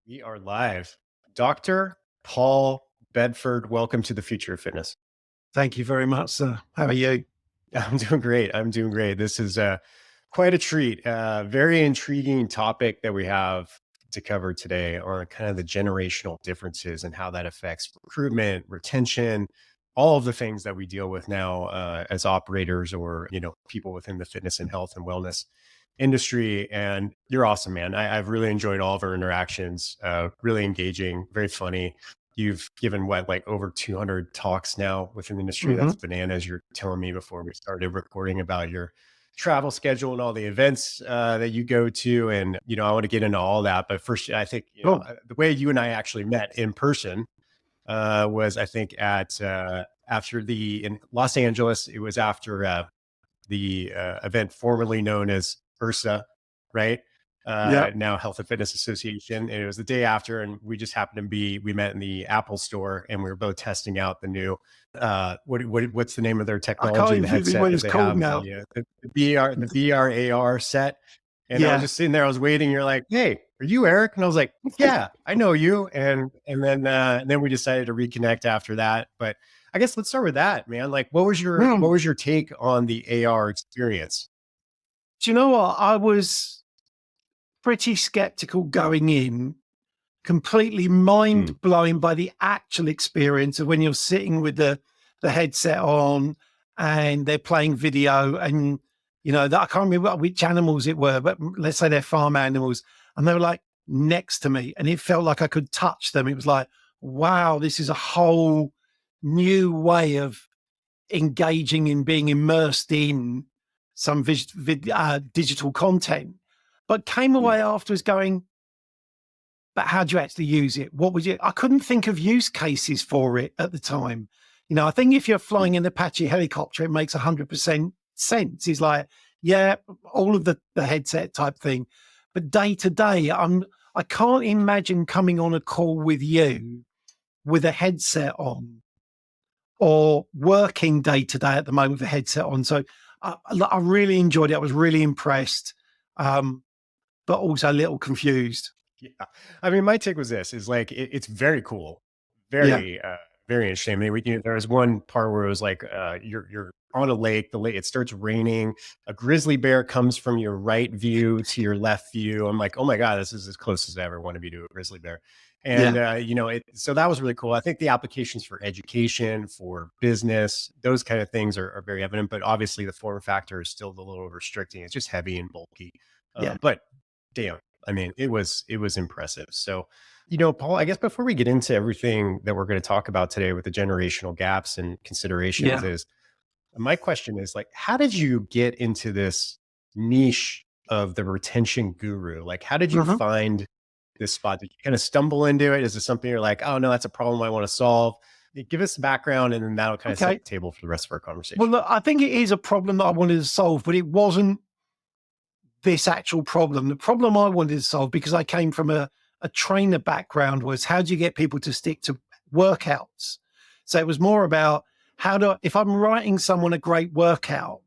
We are live. Dr. Paul Bedford, welcome to the future of fitness. Thank you very much, sir. How are you? I'm doing great. I'm doing great. This is quite a treat. Very intriguing topic that we have to cover today on kind of the generational differences and how that affects recruitment, retention, all of the things that we deal with now as operators or people within the fitness and health and wellness industry. And you're awesome, man. I've really enjoyed all of our interactions. Really engaging, very funny. You've given what, like over 200 talks now within the industry. hmm That's bananas. You're telling me before we started recording about your travel schedule and all the events that you go to. And, I want to get into all that. But first, I think, Cool. the way you and I actually met in person was, I think, at after in Los Angeles, it was after the event formerly known as URSA, right? Yeah. Now Health and Fitness Association. And it was the day after, and we just happened to we met in the Apple store, and we were both testing out the new, what's the name of their I can't technology, even the think headset what that it's they called have, now. the VR set. And I was Yeah. just sitting there, I was waiting. You're like, "Hey, are you Eric?" And I was like, "Yeah, I know you." And then we decided to reconnect after that. But I guess let's start with that, man. Like, what Mm. was your take on the AR experience? Do you know what? I was pretty skeptical going in, completely Mm, mind blown by the actual experience of when you're sitting with the headset on and they're playing video and that I can't remember which animals it were, but let's say they're farm animals, and they were like next to me and it felt like I could touch them. It was like, wow, this is a whole new way of engaging in being immersed in some digital content, but came yeah, away afterwards going, but how do you actually use it? What would you? I couldn't think of use cases for it at the time. I think if you're mm, flying an Apache helicopter, it makes 100% sense. It's like, yeah, all of the headset type thing. But day to day, I can't imagine coming on a call with you with a headset on or working day to day at the moment with a headset on. So I really enjoyed it. I was really impressed, but also a little confused. yeah. I mean, my take was this: is like it's very cool, Yeah. very interesting. I mean, there was one part where it was like you're on a lake. The lake, it starts raining. A grizzly bear comes from your right view to your left view. I'm like, oh my god, this is as close as I ever want to be to a grizzly bear. And Yeah. so that was really cool. I think the applications for education, for business, those kind of things are very evident. But obviously, the form factor is still a little restricting. It's just heavy and bulky. Yeah. But damn, I mean, it was impressive. So, Paul, I guess before we get into everything that we're going to talk about today with the generational gaps and considerations, Yeah. is my question is like, how did you get into this niche of the retention guru? Like, how did you Mhm. find this spot? Did you kind of stumble into it? Is it something you're like, oh no, that's a problem I want to solve? Give us the background, and then that'll kind of set Okay. the table for the rest of our Well, conversation. look, I think it is a problem that I wanted to solve, but it wasn't this actual problem. The problem I wanted to solve, because I came from a trainer background, was how do you get people to stick to workouts? So it was more about if I'm writing someone a great workout,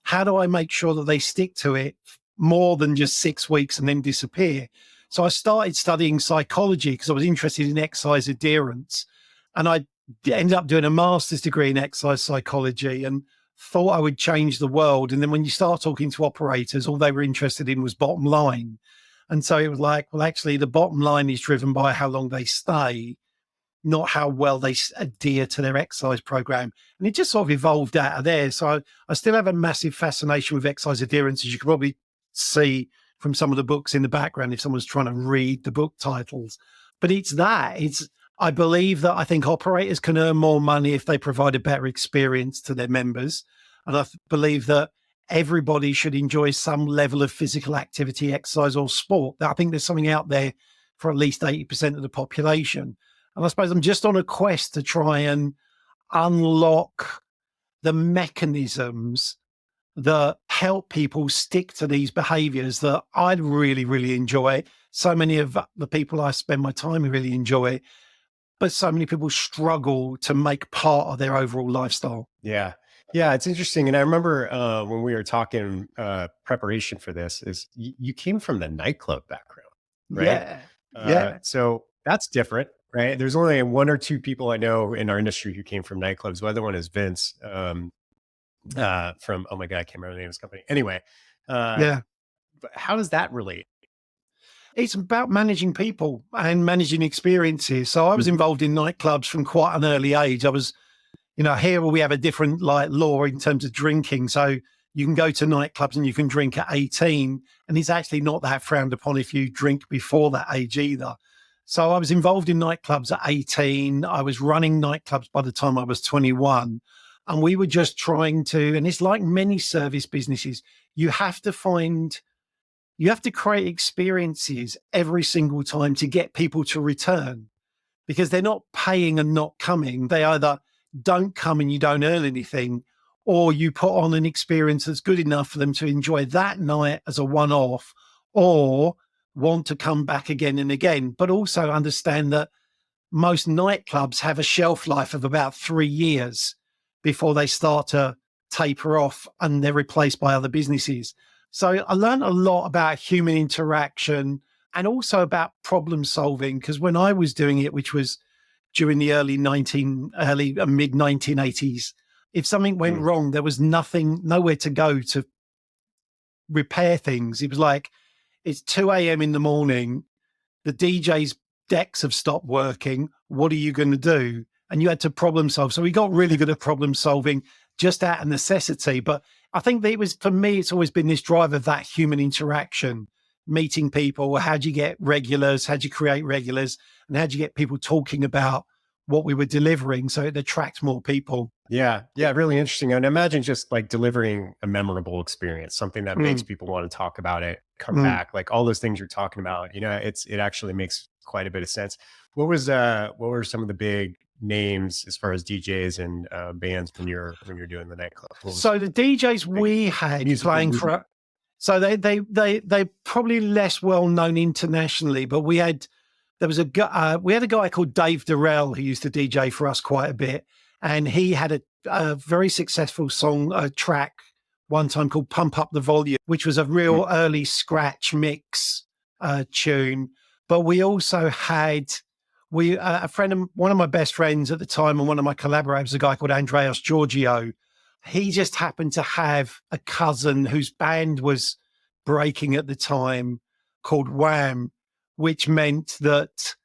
how do I make sure that they stick to it more than just 6 weeks and then disappear? So I started studying psychology because I was interested in exercise adherence. And I ended up doing a master's degree in exercise psychology and thought I would change the world. And then when you start talking to operators, all they were interested in was bottom line. And so it was like, well, actually, the bottom line is driven by how long they stay, not how well they adhere to their exercise program. And it just sort of evolved out of there. So I still have a massive fascination with exercise adherence, as you can probably see from some of the books in the background if someone's trying to read the book titles. But I believe that I think operators can earn more money if they provide a better experience to their members. And I believe that everybody should enjoy some level of physical activity, exercise, or sport. I think there's something out there for at least 80% of the population. And I suppose I'm just on a quest to try and unlock the mechanisms that help people stick to these behaviors that I really, really enjoy. So many of the people I spend my time with really enjoy, but so many people struggle to make part of their overall lifestyle. Yeah. Yeah, it's interesting. And I remember when we were talking preparation for this, is you came from the nightclub background, right? Yeah. Yeah, So that's different, right? There's only one or two people I know in our industry who came from nightclubs. The other one is Vince from, oh my God, I can't remember the name of his company. Anyway, uh, yeah. but how does that relate? It's about managing people and managing experiences. So I was Mhm. involved in nightclubs from quite an early age. I was, here we have a different like law in terms of drinking. So you can go to nightclubs and you can drink at 18, and it's actually not that frowned upon if you drink before that age either. So I was involved in nightclubs at 18. I was running nightclubs by the time I was 21. And we were just trying to, and it's like many service businesses, you have to find you have to create experiences every single time to get people to return because they're not paying and not coming. They either don't come and you don't earn anything, or you put on an experience that's good enough for them to enjoy that night as a one off, or want to come back again and again. But also understand that most nightclubs have a shelf life of about 3 years before they start to taper off and they're replaced by other businesses. So I learned a lot about human interaction and also about problem solving because when I was doing it, which was during the early mid 1980s, if something went Mm. wrong, there was nowhere to go to repair things. It was like it's 2 a.m. in the morning, the DJ's decks have stopped working. What are you going to do? And you had to problem solve. So we got really good at problem solving just out of necessity. But I think that it was, for me, it's always been this drive of that human interaction, meeting people. How do you get regulars? How do you create regulars? And how do you get people talking about what we were delivering so it attracts more people? Yeah, yeah, really interesting. And imagine just like delivering a memorable experience, something that makes Mm, people want to talk about it, come mm. back, like all those things you're talking about. It actually makes quite a bit of sense. What were some of the big names as far as DJs and bands when you're doing the nightclub? What was So the DJs big we had musical playing movement? for, so they probably less well known internationally, but we had a guy called Dave Durrell who used to DJ for us quite a bit, and he had a very successful track one time called "Pump Up the Volume," which was a Mm, real early scratch mix tune. But we also had one of my best friends at the time, and one of my collaborators, a guy called Andreas Giorgio. He just happened to have a cousin whose band was breaking at the time called Wham, which meant that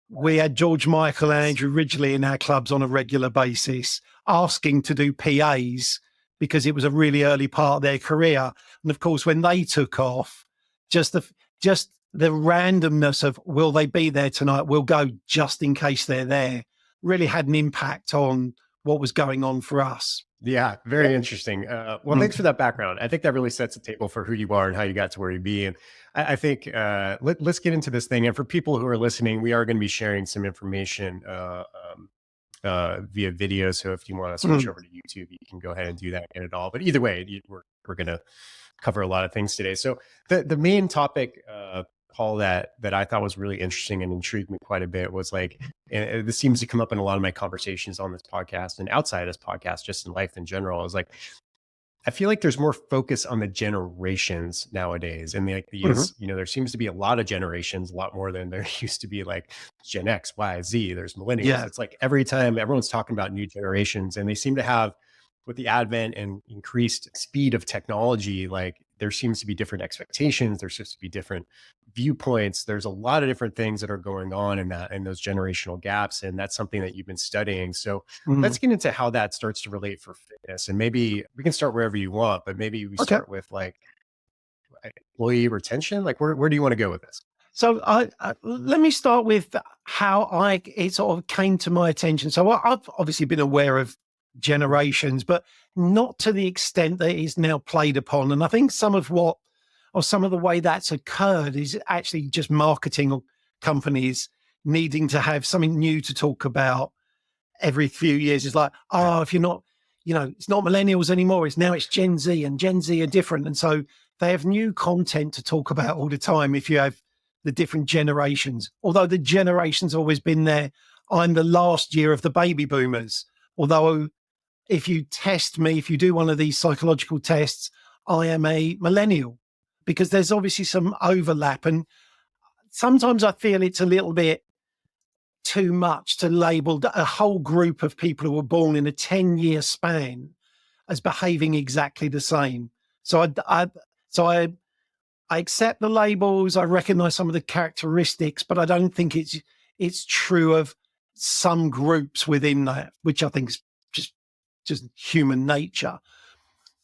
we had George Michael and Andrew Ridgeley in our clubs on a regular basis asking to do PAs because it was a really early part of their career. And of course, when they took off, just the just the randomness of will they be there tonight? We'll go just in case they're there. Really had an impact on what was going on for us. yeah, very interesting. Well, thanks for Mm, that background. I think that really sets the table for who you are and how you got to where you be. And I think let's get into this thing. And for people who are listening, we are going to be sharing some information via video. So if you want to switch mm, over to YouTube, you can go ahead and do that and get it all. But either way, we're going to cover a lot of things today. So the main topic, Paul, that I thought was really interesting and intrigued me quite a bit was like, and this seems to come up in a lot of my conversations on this podcast and outside of this podcast, just in life in general, is like I feel like there's more focus on the generations nowadays. And like mhm. there seems to be a lot of generations, a lot more than there used to be like Gen X, Y, Z, there's millennials. Yeah. It's like every time everyone's talking about new generations and they seem to have with the advent and increased speed of technology, like there seems to be different expectations. There seems to be different viewpoints. There's a lot of different things that are going on in those generational gaps. And that's something that you've been studying. So Mm. let's get into how that starts to relate for fitness. And maybe we can start wherever you want, but maybe we Okay. start with like employee retention. Like where do you want to go with this? So let me start with how it sort of came to my attention. So I've obviously been aware of generations, but not to the extent that it's now played upon. And I think some of the way that's occurred is actually just marketing or companies needing to have something new to talk about every few years. It's like, Yeah. oh, if you're not, it's not millennials anymore. It's Gen Z, and Gen Z are different. And so they have new content to talk about all the time if you have the different generations. Although the generation's always been there. I'm the last year of the baby boomers. Although if you do one of these psychological tests, I am a millennial because there's obviously some overlap. And sometimes I feel it's a little bit too much to label a whole group of people who were born in a 10-year span as behaving exactly the same. So I accept the labels. I recognize some of the characteristics, but I don't think it's true of some groups within that, which I think is just human nature.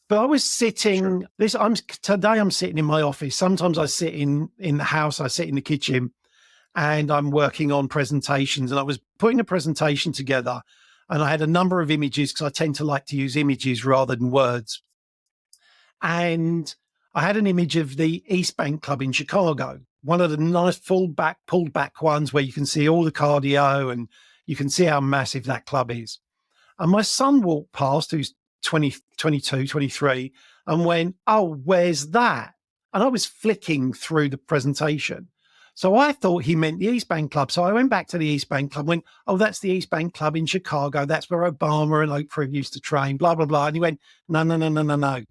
But I was Sure. sitting this I'm today I'm sitting in my office. Sometimes I sit in the house, I sit in the kitchen and I'm working on presentations, and I was putting a presentation together and I had a number of images because I tend to like to use images rather than words. And I had an image of the East Bank Club in Chicago, one of the nice pulled back ones where you can see all the cardio and you can see how massive that club is. And my son walked past, who's 20, 22, 23, and went, "Oh, where's that?" And I was flicking through the presentation. So I thought he meant the East Bank Club. So I went back to the East Bank Club, went, "Oh, that's the East Bank Club in Chicago. That's where Obama and Oprah used to train, blah, blah, blah." And he went, "No, no, no, no, no, no."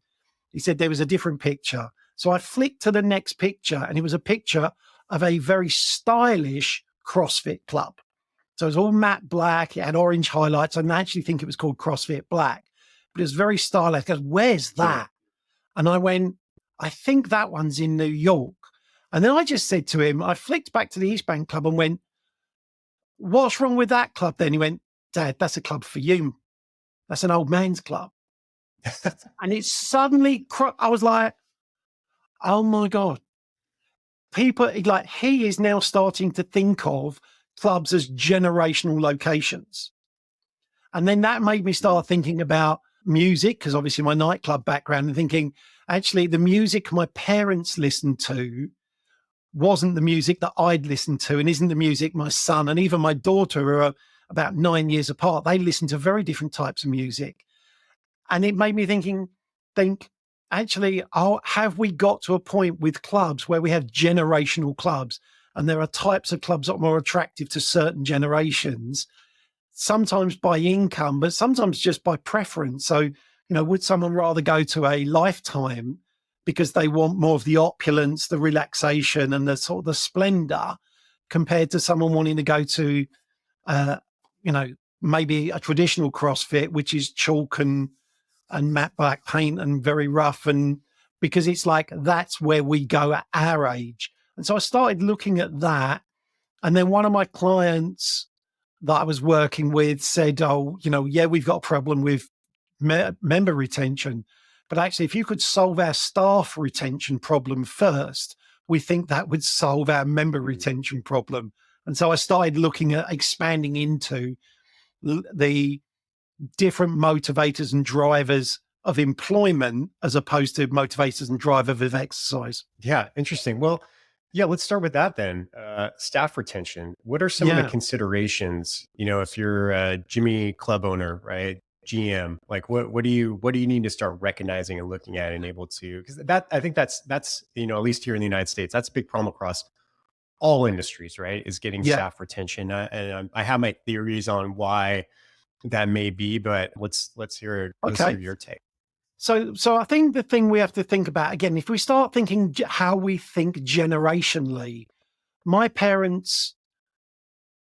He said there was a different picture. So I flicked to the next picture, and it was a picture of a very stylish CrossFit club. So it was all matte black. It had orange highlights. I actually think it was called CrossFit Black, but it was very stylish. He goes, "Where's Yeah. that?" And I went, "I think that one's in New York." And then I just said to him, I flicked back to the East Bank Club and went, "What's wrong with that club then?" He went, "Dad, that's a club for you. That's an old man's club." And it suddenly, I was like, "Oh my God." People like he is now starting to think of clubs as generational locations. And then that made me Mm, start thinking about music, because obviously my nightclub background, and thinking, actually, the music my parents listened to wasn't the music that I'd listened to, and isn't the music my son and even my daughter, who are about 9 years apart, they listen to very different types of music. And it made me think, actually, have we got to a point with clubs where we have generational clubs, and there are types of clubs that are more attractive to certain generations, sometimes by income, but sometimes just by preference. So, would someone rather go to a Lifetime because they want more of the opulence, the relaxation, and the sort of the splendor, compared to someone wanting to go to, uh, you know, maybe a traditional CrossFit, which is chalk and matte black paint and very rough, and because it's like that's where we go at our age. And so I started looking at that, and then one of my clients that I was working with said, "Oh, yeah, we've got a problem with member retention, but actually, if you could solve our staff retention problem first, we think that would solve our member mm. retention problem." And so I started looking at expanding into the different motivators and drivers of employment as opposed to motivators and drivers of exercise. Yeah, interesting. Well, yeah, let's start with that then. Staff retention. What are some of the Yeah. considerations? If you're a Jimmy club owner, right? GM, like what do you need to start recognizing and looking at and able to, because that I think that's at least here in the United States, that's a big problem across all industries, right? Is getting Yeah. staff retention. And I have my theories on why that may be, but let's hear Okay. your take. So I think the thing we have to think about, again, if we start thinking how we think generationally, my parents,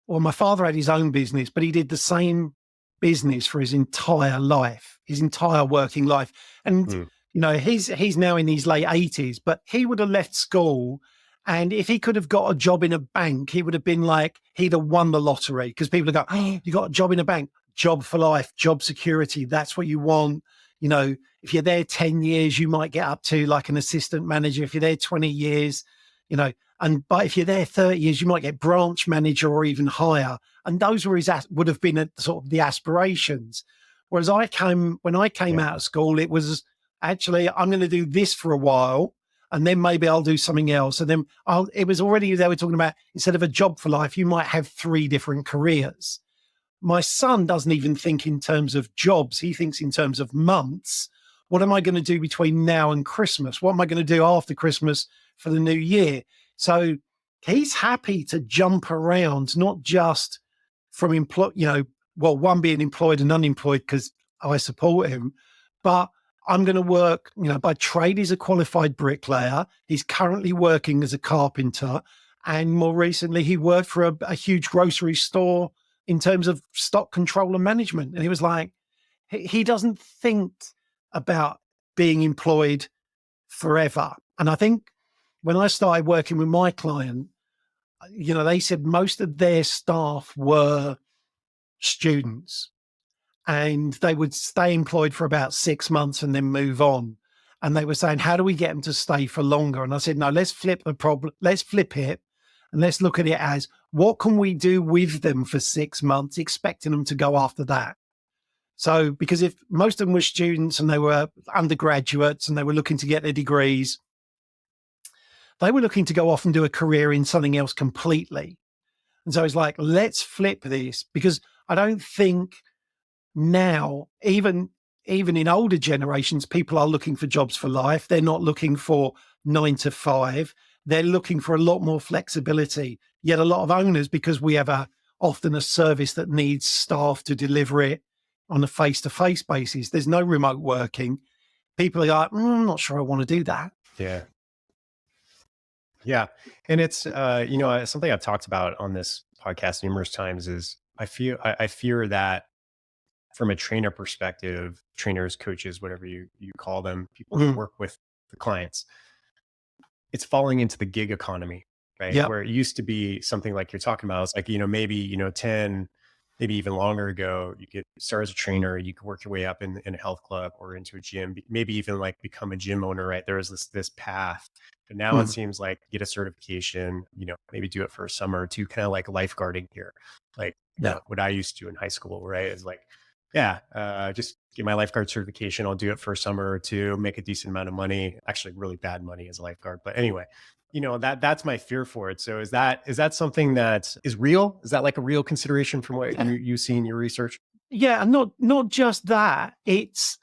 well, my father had his own business, but he did the same business for his entire life, his entire working life. And Mm, he's now in his late 80s, but he would have left school, and if he could have got a job in a bank, he would have been like he'd have won the lottery, because people would go, "Oh, you got a job in a bank, job for life, job security. That's what you want." If you're there 10 years, you might get up to like an assistant manager. If you're there 20 years, you know, but if you're there 30 years, you might get branch manager or even higher. And those were would have been sort of the aspirations. Whereas when I came yeah. out of school, it was actually, I'm going to do this for a while, and then maybe I'll do something else. And then it was already, they were talking about, instead of a job for life, you might have three different careers. My son doesn't even think in terms of jobs. He thinks in terms of months. What am I going to do between now and Christmas? What am I going to do after Christmas for the new year? So he's happy to jump around, not just from one, being employed and unemployed because I support him, but I'm going to work, by trade, he's a qualified bricklayer. He's currently working as a carpenter. And more recently, he worked for a huge grocery store in terms of stock control and management. And he was like, he doesn't think about being employed forever. And I think when I started working with my client, they said most of their staff were students and they would stay employed for about 6 months and then move on. And they were saying, how do we get them to stay for longer? And I said, no, let's flip the problem. Let's flip it and let's look at it as what can we do with them for 6 months, expecting them to go after that. So, because if most of them were students and they were undergraduates and they were looking to get their degrees, they were looking to go off and do a career in something else completely. And so it's like, let's flip this, because I don't think now, even in older generations, people are looking for jobs for life. They're not looking for 9 to 5. They're looking for a lot more flexibility. Yet a lot of owners, because we have often a service that needs staff to deliver it on a face-to-face basis, there's no remote working. People are like, I'm not sure I want to do that. Yeah. Yeah. And it's, something I've talked about on this podcast numerous times is I fear that from a trainer perspective, trainers, coaches, whatever you call them, people that work with the clients, it's falling into the gig economy, right? Yep. Where it used to be something like you're talking about. It's like, maybe, 10, maybe even longer ago, you could start as a trainer, you could work your way up in a health club or into a gym, maybe even like become a gym owner, right? There was this path. But now it seems like get a certification, maybe do it for a summer or two, kind of like lifeguarding here. Like what I used to do in high school, right? Is like, just get my lifeguard certification. I'll do it for a summer or two, make a decent amount of money, actually really bad money as a lifeguard. But anyway, that's my fear for it. So is that something that is real? Is that like a real consideration from what you see in your research? Yeah, and not just that, it's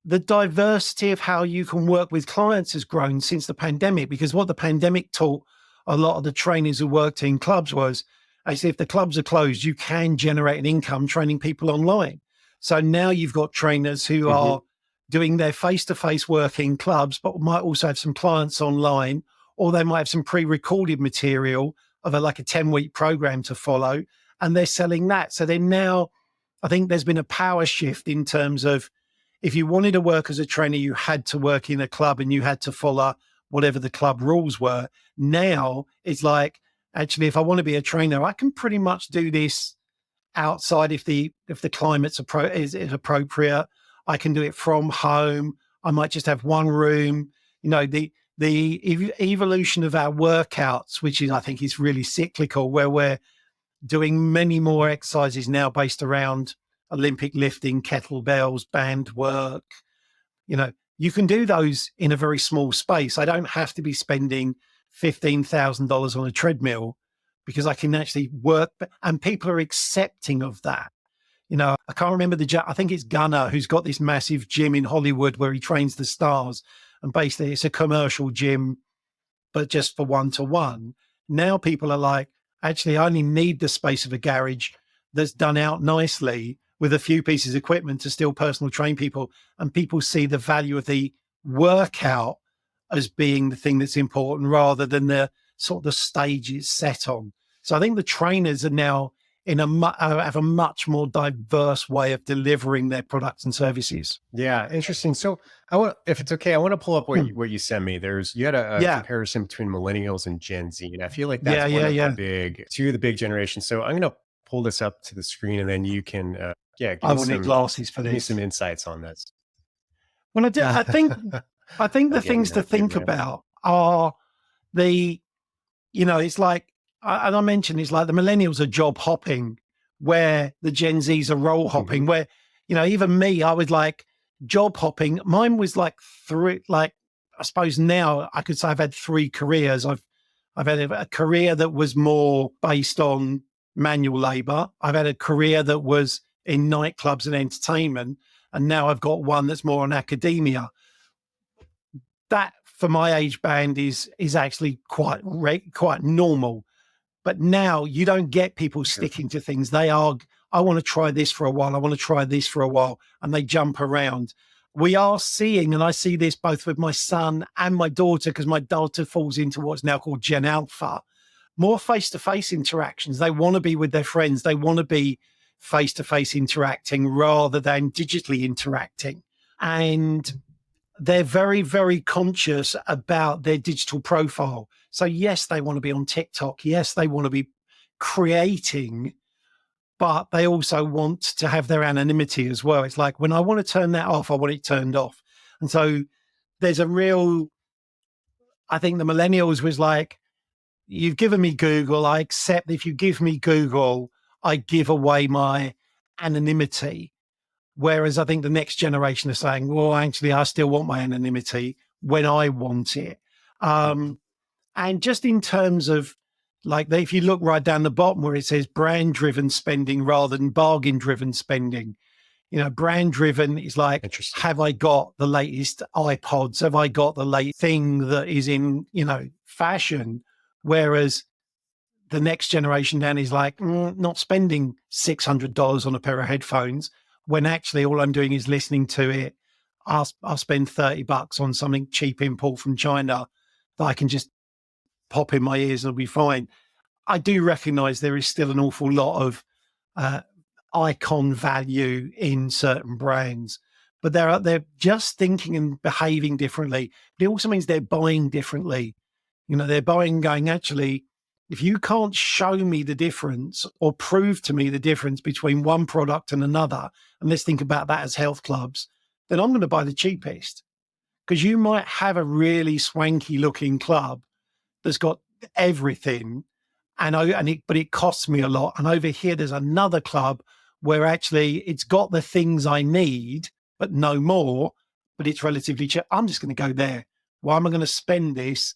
the diversity of how you can work with clients has grown since the pandemic, because what the pandemic taught a lot of the trainers who worked in clubs was, actually, if the clubs are closed, you can generate an income training people online. So now you've got trainers who are doing their face-to-face work in clubs, but might also have some clients online, or they might have some pre-recorded material of like a 10-week program to follow, and they're selling that. So then now, I think there's been a power shift in terms of, if you wanted to work as a trainer, you had to work in a club and you had to follow whatever the club rules were. Now it's like, actually, if I want to be a trainer, I can pretty much do this outside if the climate's is appropriate. I can do it from home. I might just have one room. The evolution of our workouts, which is, I think, is really cyclical, where we're doing many more exercises now based around Olympic lifting, kettlebells, band work. You can do those in a very small space. I don't have to be spending $15,000 on a treadmill, because I can actually work, and people are accepting of that. I can't remember I think it's Gunnar who's got this massive gym in Hollywood where he trains the stars, and basically it's a commercial gym, but just for one-to-one. Now people are like, actually, I only need the space of a garage that's done out nicely with a few pieces of equipment to still personal train people. And people see the value of the workout as being the thing that's important, rather than the sort of the stage it's set on. So I think the trainers are now have a much more diverse way of delivering their products and services. Yeah, interesting. So if it's okay, I want to pull up what you sent me. You had a comparison between millennials and Gen Z, and I feel like that's two of the big generations. So I'm going to pull this up to the screen, and then you can I will need glasses for this. Give me some insights on this. Well, I think the things to think about are it's like, and I mentioned, it's like the millennials are job hopping, where the Gen Zs are role hopping, where, even me, I was like job hopping. Mine was like I suppose now I could say I've had 3 careers. I've had a career that was more based on manual labor. I've had a career that was in nightclubs and entertainment. And now I've got one that's more on academia. That, for my age band, is actually quite normal. But now you don't get people sticking to things. They are, I want to try this for a while. I want to try this for a while. And they jump around. We are seeing, and I see this both with my son and my daughter, because my daughter falls into what's now called Gen Alpha, more face-to-face interactions. They want to be with their friends. They want to be face-to-face interacting rather than digitally interacting. And they're very, very conscious about their digital profile. So yes, they want to be on TikTok. Yes, they want to be creating, but they also want to have their anonymity as well. It's like, when I want to turn that off, I want it turned off. And so there's a real, I think the millennials was like, you've given me Google. I accept if you give me Google, I give away my anonymity. Whereas I think the next generation are saying, well, actually, I still want my anonymity when I want it. And just in terms of like, if you look right down the bottom where it says brand driven spending rather than bargain driven spending, brand driven is like, Interesting. have I got the latest iPods? Have I got the late thing that is in, fashion? Whereas the next generation down is like, not spending $600 on a pair of headphones when actually all I'm doing is listening to it. I'll spend $30 on something cheap import from China that I can just pop in my ears and it'll be fine. I do recognize there is still an awful lot of uh, icon value in certain brands, but they're just thinking and behaving differently. But it also means they're buying differently. They're buying going, actually, if you can't show me the difference or prove to me the difference between one product and another, and let's think about that as health clubs, then I'm going to buy the cheapest. Because you might have a really swanky looking club that's got everything, but it costs me a lot. And over here, there's another club where actually it's got the things I need, but no more, but it's relatively cheap. I'm just going to go there. Why am I going to spend this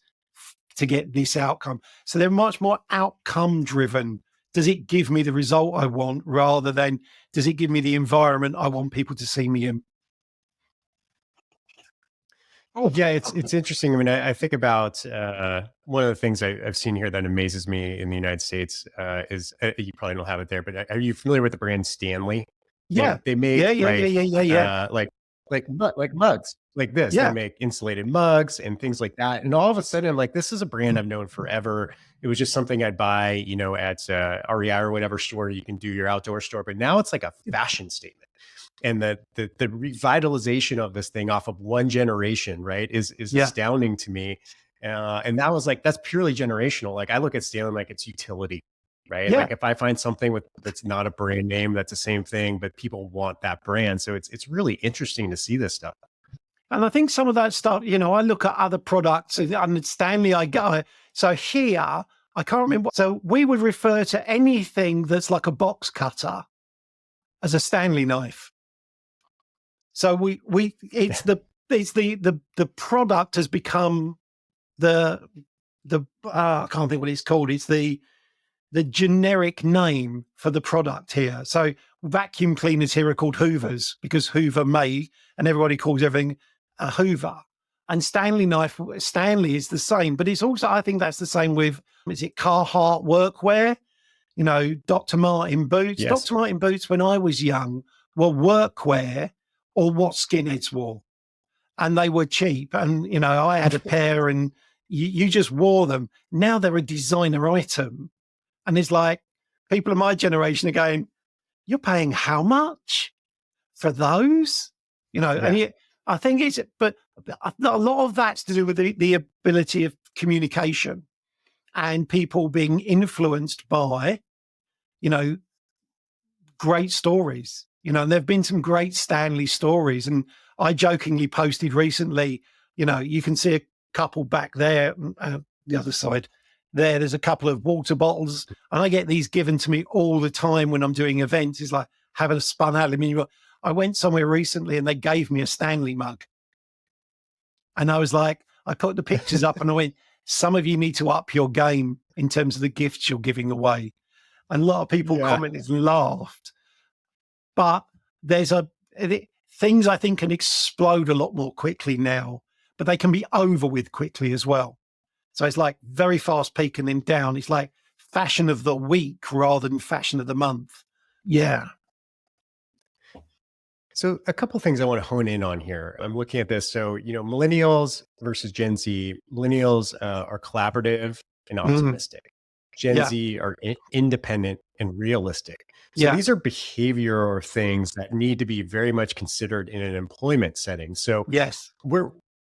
to get this outcome? So they're much more outcome driven. Does it give me the result I want rather than does it give me the environment I want people to see me in? Oh, yeah, it's interesting. I mean, I think about one of the things I've seen here that amazes me in the United States is you probably don't have it there, but are you familiar with the brand Stanley? Yeah. They make Yeah. Yeah. Yeah. Yeah. Yeah. Yeah. like mugs like this. They Yeah. make insulated mugs and things like that. And all of a sudden, I'm like, this is a brand I've known forever. It was just something I'd buy, at REI or whatever store you can do your outdoor store. But now it's like a fashion statement. And the revitalization of this thing off of one generation, right, is Yeah. astounding to me. And that was like, that's purely generational. Like I look at Stanley like it's utility, right? Yeah. Like if I find something that's not a brand name, that's the same thing, but people want that brand. So it's really interesting to see this stuff. And I think some of that stuff, I look at other products and Stanley, I go, so here, I can't remember. So we would refer to anything that's like a box cutter as a Stanley knife. So the product has become the, I can't think what it's called. It's the generic name for the product here. So vacuum cleaners here are called Hoovers because Hoover made, and everybody calls everything a Hoover. And Stanley is the same, but it's also, I think that's the same with, is it Carhartt workwear? Dr. Martin boots. Yes. Dr. Martin boots when I was young were workwear or what skinheads wore. And they were cheap. And, I had a pair and you just wore them. Now they're a designer item. And it's like people of my generation are going, you're paying how much for those? Yeah. I think but a lot of that's to do with the ability of communication and people being influenced by, great stories, and there've been some great Stanley stories. And I jokingly posted recently, you can see a couple back there, the other side there's a couple of water bottles, and I get these given to me all the time when I'm doing events. It's like having a spun aluminium. I went somewhere recently and they gave me a Stanley mug. And I was like, I put the pictures up and I went, some of you need to up your game in terms of the gifts you're giving away. And a lot of people Yeah. commented and laughed. But things I think can explode a lot more quickly now, but they can be over with quickly as well. So it's like very fast peak and then down. It's like fashion of the week rather than fashion of the month. Yeah. So a couple things I want to hone in on here. I'm looking at this. So, millennials versus Gen Z. Millennials are collaborative and Mm, optimistic. Gen Yeah. Z are independent and realistic. So Yeah. these are behavior things that need to be very much considered in an employment setting. So Yes. we're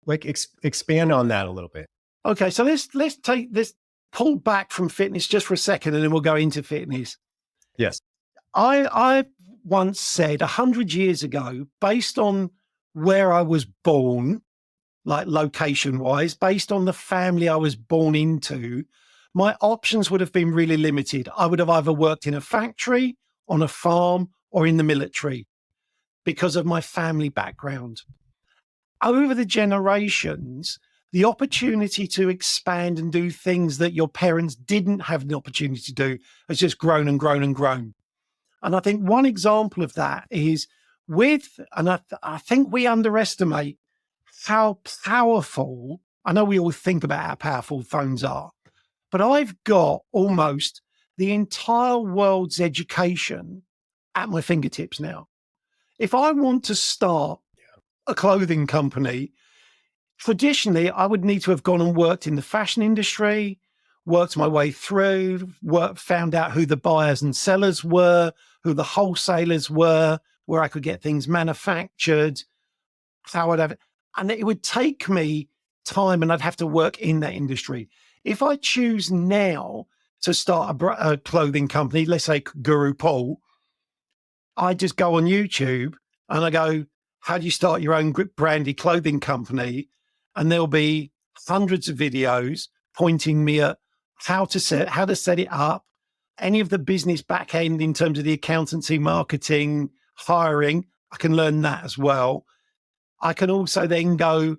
like expand on that a little bit. Okay. So let's pull back from fitness just for a second, and then we'll go into fitness. Yes. I once said 100 years ago, based on where I was born, like location wise, based on the family I was born into, my options would have been really limited. I would have either worked in a factory, on a farm, or in the military because of my family background. Over the generations, the opportunity to expand and do things that your parents didn't have the opportunity to do has just grown and grown and grown. And I think one example of that is I think we underestimate how powerful, I know we all think about how powerful phones are, but I've got almost the entire world's education at my fingertips now. If I want to start a clothing company, traditionally I would need to have gone and worked in the fashion industry, worked my way through, found out who the buyers and sellers were, who the wholesalers were, where I could get things manufactured, how I'd have, and it would take me time and I'd have to work in that industry. If I choose now to start a clothing company, let's say Guru Paul, I just go on YouTube and I go, how do you start your own branded clothing company? And there'll be hundreds of videos pointing me at how to set it up, any of the business back end in terms of the accountancy, marketing, hiring. I can learn that as well. I can also then go,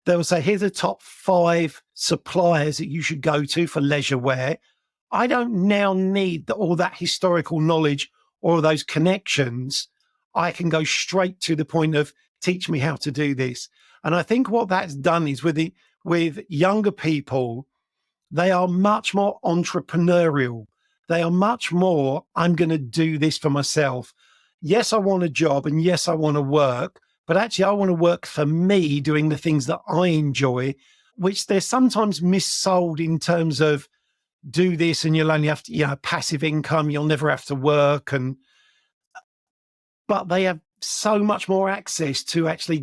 they'll say, here's the top 5 suppliers that you should go to for leisure wear. I don't now need all that historical knowledge or those connections. I can go straight to the point of teach me how to do this. And I think what that's done is with younger people, they are much more entrepreneurial. They are much more, I'm going to do this for myself. Yes, I want a job and yes, I want to work, but actually, I want to work for me doing the things that I enjoy, which they're sometimes missold in terms of do this and you'll only have to, passive income, you'll never have to work. But they have so much more access to actually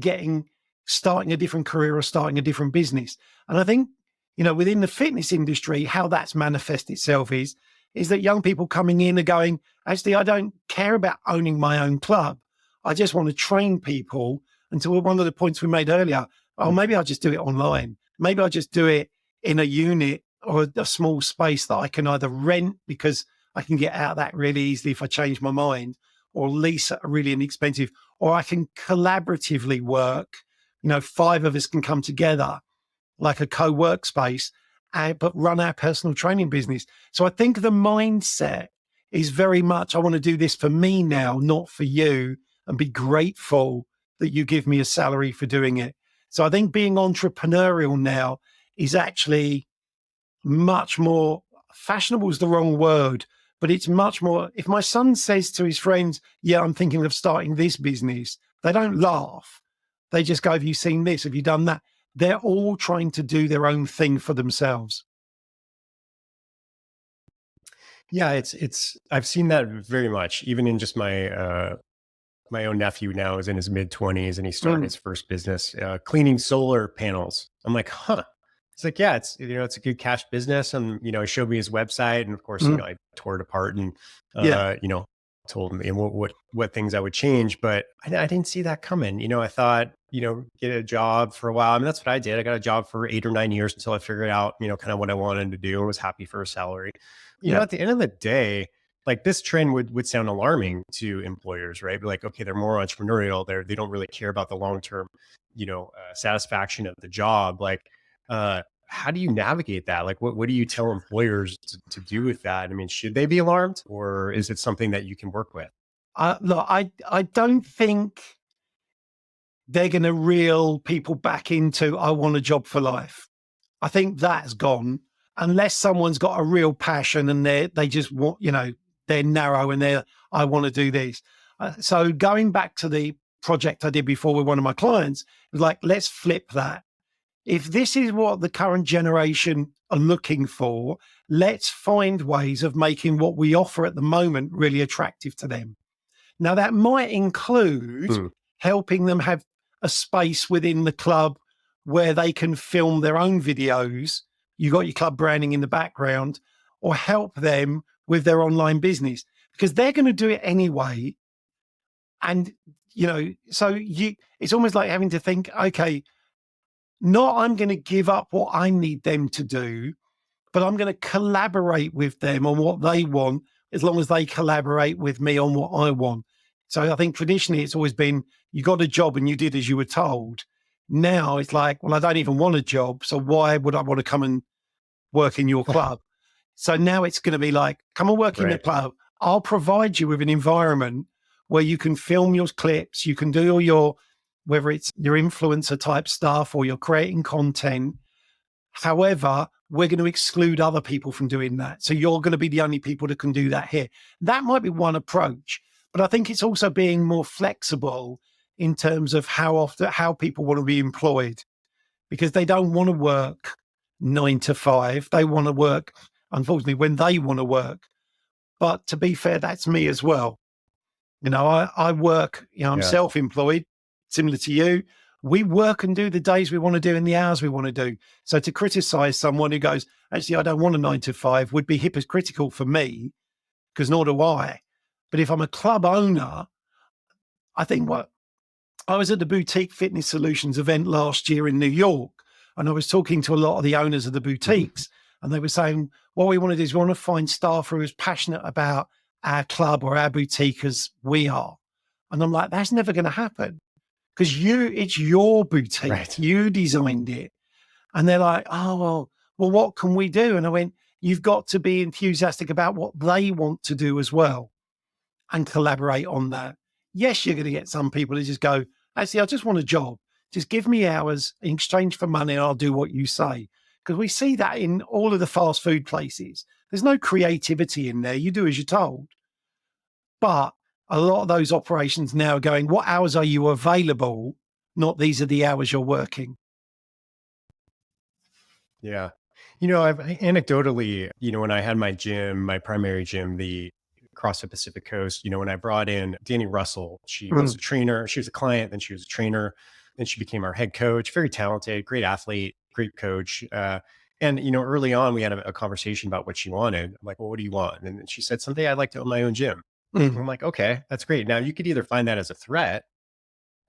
starting a different career or starting a different business. And I think, within the fitness industry, how that's manifest itself is that young people coming in are going, actually, I don't care about owning my own club. I just want to train people until one of the points we made earlier. Oh, maybe I'll just do it online. Maybe I'll just do it in a unit or a small space that I can either rent because I can get out of that really easily if I change my mind, or lease at a really inexpensive, or I can collaboratively work. 5 of us can come together like a co-work space, but run our personal training business. So I think the mindset is very much, I want to do this for me now, not for you, and be grateful that you give me a salary for doing it. So I think being entrepreneurial now is actually much more fashionable is the wrong word, but it's much more. If my son says to his friends, yeah, I'm thinking of starting this business, they don't laugh. They just go, have you seen this? Have you done that? They're all trying to do their own thing for themselves. Yeah, it's I've seen that very much, even in just my own nephew now is in his mid-20s and he's starting Mm, his first business, cleaning solar panels. I'm like, huh. It's like, yeah, it's a good cash business. And, he showed me his website. And of course, mm, I tore it apart and, yeah. told him what things I would change. But I didn't see that coming. I thought, get a job for a while. I mean, that's what I did. I got a job for 8 or 9 years until I figured out, kind of what I wanted to do and was happy for a salary. Yeah. At the end of the day, like this trend would sound alarming to employers, right? But like, okay, they're more entrepreneurial. They don't really care about the long term, satisfaction of the job. Like, how do you navigate that? Like, what do you tell employers to do with that? I mean, should they be alarmed, or is it something that you can work with? Look, I don't think they're going to reel people back into, I want a job for life. I think that's gone unless someone's got a real passion and they just want, they're narrow and I want to do this. So going back to the project I did before with one of my clients, it was like, let's flip that. if this is what the current generation are looking for, let's find ways of making what we offer at the moment really attractive to them. Now, that might include Hmm. helping them have a space within the club where they can film their own videos. You got your club branding in the background, or help them with their online business because they're going to do it anyway. And, it's almost like having to think, okay, not I'm going to give up what I need them to do, but I'm going to collaborate with them on what they want as long as they collaborate with me on what I want. So I think traditionally it's always been you got a job and you did as you were told. Now it's like, well, I don't even want a job. So why would I want to come and work in your club? So now it's going to be like, come and work in the Right. club. I'll provide you with an environment where you can film your clips, you can do all your, whether it's your influencer type stuff or you're creating content. However, we're going to exclude other people from doing that. So you're going to be the only people that can do that here. That might be one approach, but I think it's also being more flexible in terms of how people want to be employed because they don't want to work 9 to 5. They want to work, unfortunately, when they want to work. But to be fair, that's me as well. I work, I'm Yeah. self employed, similar to you. We work and do the days we want to do in the hours we want to do. So to criticize someone who goes, actually, I don't want a 9 to 5 would be hypocritical for me because nor do I. But if I'm a club owner, I think what I was at the Boutique Fitness Solutions event last year in New York, and I was talking to a lot of the owners of the Mhm. boutiques, and they were saying, what we want to do is we want to find staff who are as passionate about our club or our boutique as we are. And I'm like, that's never going to happen because it's your boutique. Right. You designed it. And they're like, oh, well, what can we do? And I went, you've got to be enthusiastic about what they want to do as well and collaborate on that. Yes, you're going to get some people who just go, actually, I just want a job. Just give me hours in exchange for money and I'll do what you say. Because we see that in all of the fast food places. There's no creativity in there. You do as you're told. But a lot of those operations now are going, what hours are you available? Not these are the hours you're working. Yeah. I've anecdotally, when I had my gym, my primary gym, the across the Pacific Coast, when I brought in Danny Russell, she was Mm, a trainer, she was a client, then she was a trainer, then she became our head coach, very talented, great athlete, great coach. And early on we had a conversation about what she wanted. I'm like, well, what do you want? And then she said, someday I'd like to own my own gym. And mm, I'm like, okay, that's great. Now you could either find that as a threat,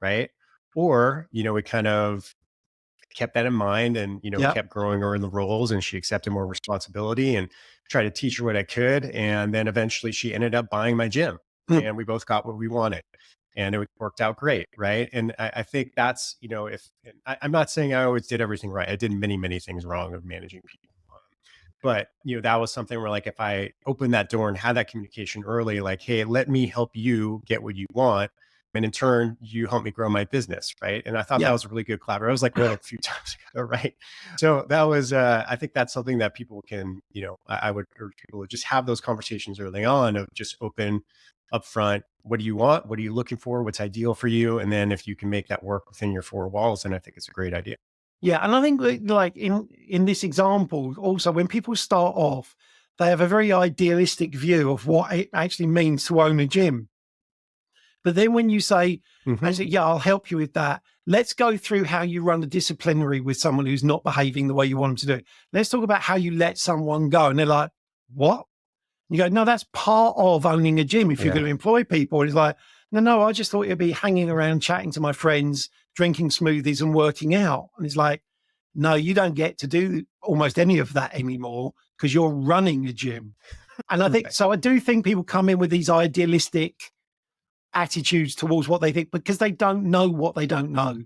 right? Or, we kind of kept that in mind and yeah. kept growing her in the roles, and she accepted more responsibility and tried to teach her what I could, and then eventually she ended up buying my gym, Mm, and we both got what we wanted, and it worked out great, right? And I think that's if I'm not saying I always did everything right. I did many things wrong of managing people, but that was something where, like, if I opened that door and had that communication early, like, hey, let me help you get what you want, and in turn you help me grow my business, right? And I thought that yeah. was a really good collaboration. I was like, a few times ago, right? So that was I think that's something that people can, I would urge people to just have those conversations early on, of just open upfront, what do you want, what are you looking for, what's ideal for you, and then if you can make that work within your four walls, then I think it's a great idea. Yeah, and I think that, like in this example, also when people start off, they have a very idealistic view of what it actually means to own a gym. But then when you say, Hmm. actually, yeah, I'll help you with that. Let's go through how you run a disciplinary with someone who's not behaving the way you want them to do it. Let's talk about how you let someone go. And they're like, what? You go, no, that's part of owning a gym if you're Yeah. going to employ people. And it's like, no, I just thought it'd be hanging around, chatting to my friends, drinking smoothies and working out. And it's like, no, you don't get to do almost any of that anymore because you're running a gym. And I think Right. so. I do think people come in with these idealistic attitudes towards what they think because they don't know what they don't know.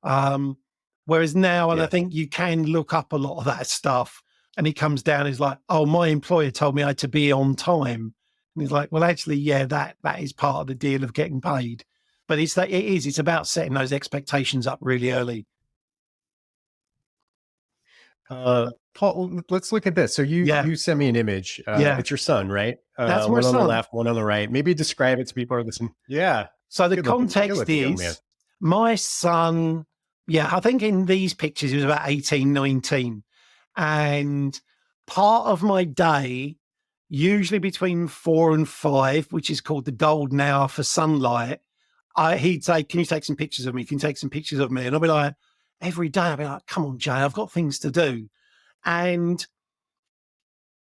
Um, Whereas now, and I Yes. think you can look up a lot of that stuff, and it comes down as like, oh, my employer told me I had to be on time, and it's like, well, actually, yeah, that is part of the deal of getting paid. But it's about setting those expectations up really early. Paul, let's look at this. So you Yeah, you sent me an image. yeah, It's your son, right? that's my One on the son. left, one on the right. Maybe describe it to people who are listening. Yeah, So the good looking context young man. is my son Yeah, I think in these pictures, it was about 18, 19. And part of my day, usually between 4 and 5, which is called the golden hour for sunlight, he'd say, "Can you take some pictures of me? Can you take some pictures of me?" And I'll be like, every day, I'll be like, "Come on, Jay, I've got things to do." And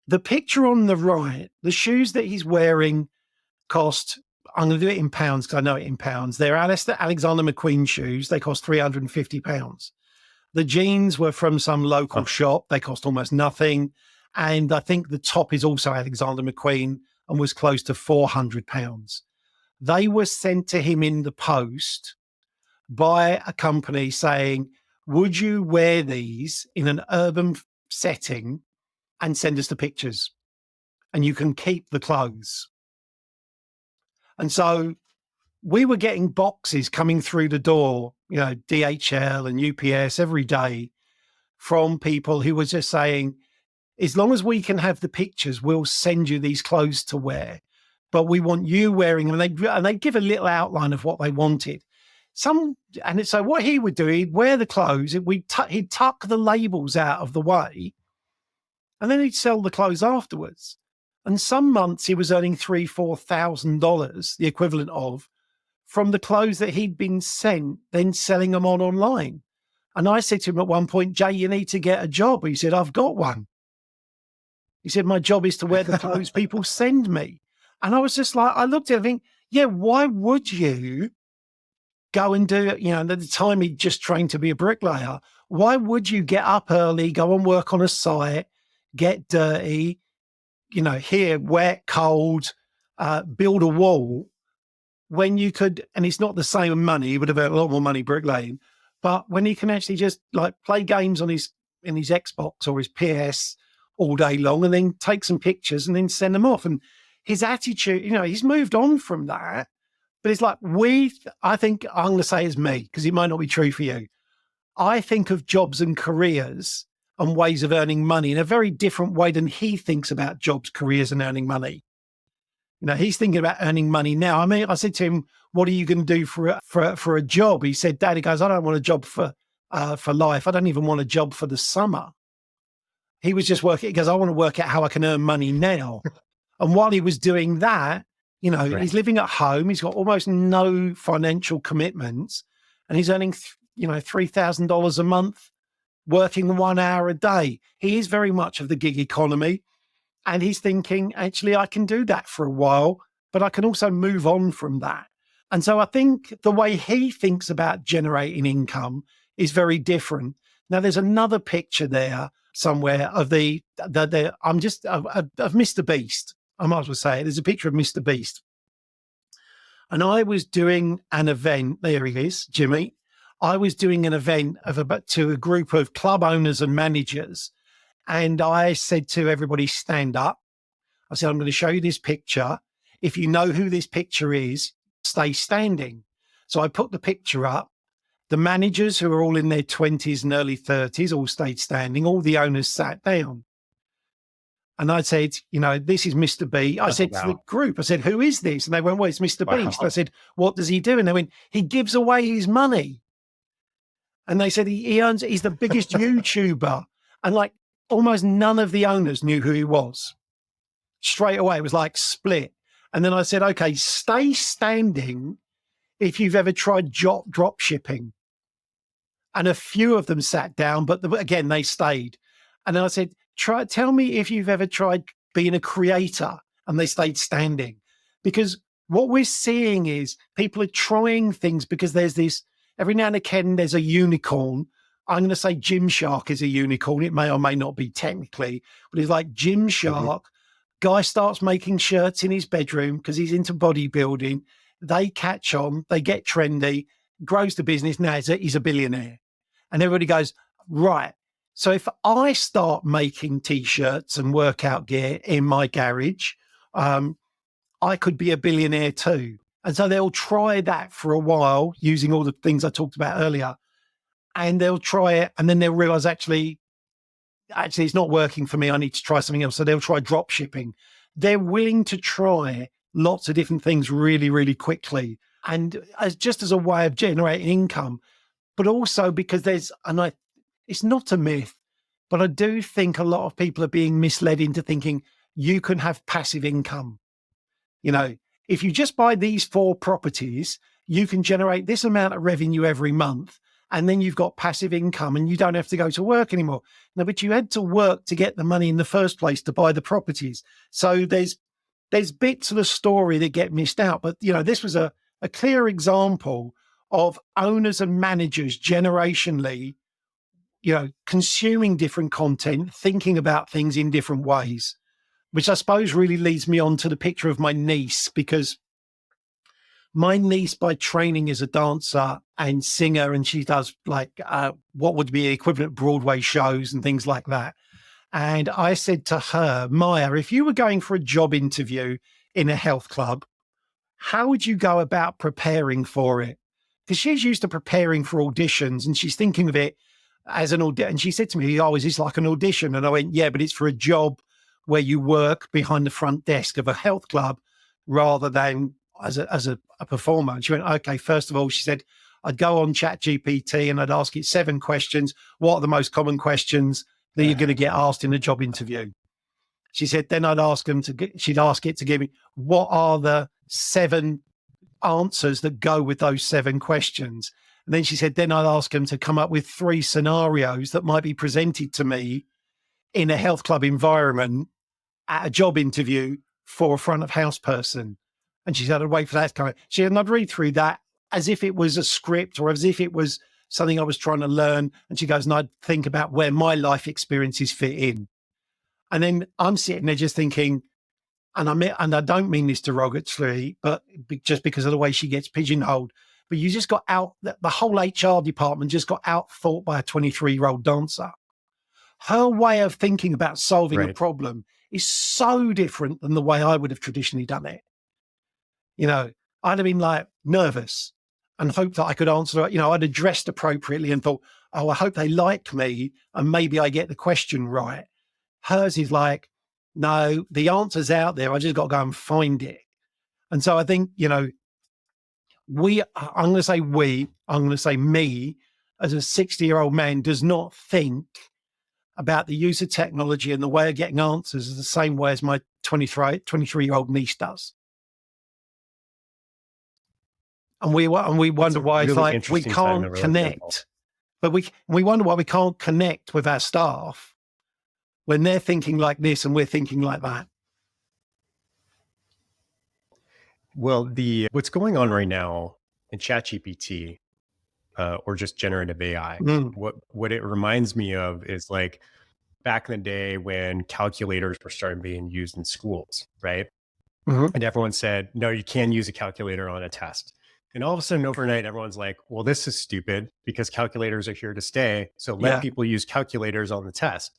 the picture on the right, the shoes that he's wearing cost, I'm going to do it in pounds because I know it in pounds. They're Alexander McQueen shoes. They cost £350. The jeans were from some local Huh. shop. They cost almost nothing. And I think the top is also Alexander McQueen and was close to £400. They were sent to him in the post by a company saying, "Would you wear these in an urban setting and send us the pictures? And you can keep the clothes." And so we were getting boxes coming through the door, DHL and UPS every day from people who were just saying, "As long as we can have the pictures, we'll send you these clothes to wear. But we want you wearing them." And they give a little outline of what they wanted. So what he would do, he'd wear the clothes, he'd tuck the labels out of the way, and then he'd sell the clothes afterwards. And some months he was earning $3,000-4,000, the equivalent of, from the clothes that he'd been sent, then selling them online. And I said to him at one point, "Jay, you need to get a job." He said, "I've got one." He said, "My job is to wear the clothes people send me." And I was just like, I looked at him and think, yeah, why would you go and do it? At the time he'd just trained to be a bricklayer. Why would you get up early, go and work on a site, get dirty, here, wet, cold, build a wall when you could, and it's not the same money, he would have earned a lot more money bricklaying, but when he can actually just like play games in his Xbox or his PS all day long and then take some pictures and then send them off. And his attitude, he's moved on from that. But it's like I think I'm going to say is me, because it might not be true for you. I think of jobs and careers and ways of earning money in a very different way than he thinks about jobs, careers, and earning money. He's thinking about earning money now. I mean, I said to him, "What are you going to do for a job?" He said, "Dad," he goes, "I don't want a job for life. I don't even want a job for the summer." He was just working. He goes, "I want to work out how I can earn money now." And while he was doing that, Right. he's living at home. He's got almost no financial commitments, and he's earning, $3,000 a month, working 1 hour a day. He is very much of the gig economy. And he's thinking, actually, I can do that for a while, but I can also move on from that. And so I think the way he thinks about generating income is very different. Now, there's another picture there somewhere of of Mr. Beast. I might as well say it. There's a picture of Mr. Beast. And I was doing an event. There he is, Jimmy. I was doing an event to a group of club owners and managers. And I said to everybody, "Stand up." I said, "I'm going to show you this picture. If you know who this picture is, stay standing." So I put the picture up. The managers, who are all in their 20s and early 30s, all stayed standing. All the owners sat down. And I said, "This is Mr. B." I Oh, said to the wow. group, I said, "Who is this?" And they went, "Well, it's Mr. Beast." I Wow. said, "What does he do?" And they went, "He gives away his money." And they said, he's the biggest YouTuber. And like almost none of the owners knew who he was. Straight away, it was like split. And then I said, "Okay, stay standing if you've ever tried drop shipping." And a few of them sat down, but again, they stayed. And then I said, tell me if you've ever tried being a creator. And they stayed standing. Because what we're seeing is people are trying things because there's this, every now and again, there's a unicorn. I'm going to say Gymshark is a unicorn. It may or may not be technically, but it's like Mhm. Gymshark. Guy starts making shirts in his bedroom because he's into bodybuilding. They catch on, they get trendy, grows the business. Now he's a billionaire. And everybody goes, right. So if I start making t-shirts and workout gear in my garage, I could be a billionaire too. And so they'll try that for a while using all the things I talked about earlier. And they'll try it and then they'll realize actually it's not working for me. I need to try something else. So they'll try drop shipping. They're willing to try lots of different things really, really quickly. And just as a way of generating income. but also because it's not a myth, but I do think a lot of people are being misled into thinking you can have passive income. You know, if you just buy these 4 properties, you can generate this amount of revenue every month. And then you've got passive income and you don't have to go to work anymore. No, but you had to work to get the money in the first place to buy the properties. So there's bits of the story that get missed out. But, this was a clear example of owners and managers generationally, consuming different content, thinking about things in different ways, which I suppose really leads me on to the picture of my niece, because my niece by training is a dancer and singer, and she does like what would be equivalent Broadway shows and things like that. And I said to her, Maya, if you were going for a job interview in a health club, how would you go about preparing for it? Because she's used to preparing for auditions and she's thinking of it as an audition. And she said to me, oh, is this like an audition? And I went, yeah, but it's for a job where you work behind the front desk of a health club rather than as a performer. And she went, okay, first of all, she said, I'd go on Chat GPT and I'd ask it 7 questions. What are the most common questions that you're going to get asked in a job interview? She said, then she'd ask it to give me, what are the 7 answers that go with those 7 questions? And then she said, then I'd ask them to come up with 3 scenarios that might be presented to me in a health club environment at a job interview for a front of house person. And she said, I'd wait for that to come. She said, and I'd read through that as if it was a script or as if it was something I was trying to learn. And she goes, and I'd think about where my life experiences fit in. And then I'm sitting there just thinking, and I don't mean this derogatorily, but just because of the way she gets pigeonholed, but you just got the whole HR department just got out-thought by a 23-year-old dancer. Her way of thinking about solving a Right. problem is so different than the way I would have traditionally done it. I'd have been like nervous and hoped that I could answer it. I'd have dressed appropriately and thought, oh, I hope they like me and maybe I get the question right. Hers is like, no, the answer's out there. I just got to go and find it. And so I think, I'm going to say I'm going to say me as a 60-year-old man does not think about the use of technology and the way of getting answers is the same way as my 23-year-old niece does. And we wonder why it's really like we interesting time that can't we're living in, Paul. connect, but we wonder why we can't connect with our staff when they're thinking like this and we're thinking like that. Well, what's going on right now in ChatGPT or just generative AI, what it reminds me of is like back in the day when calculators were starting being used in schools, right? Mm-hmm. And everyone said, no, you can't use a calculator on a test. And all of a sudden, overnight, everyone's like, well, this is stupid because calculators are here to stay. So let people use calculators on the test.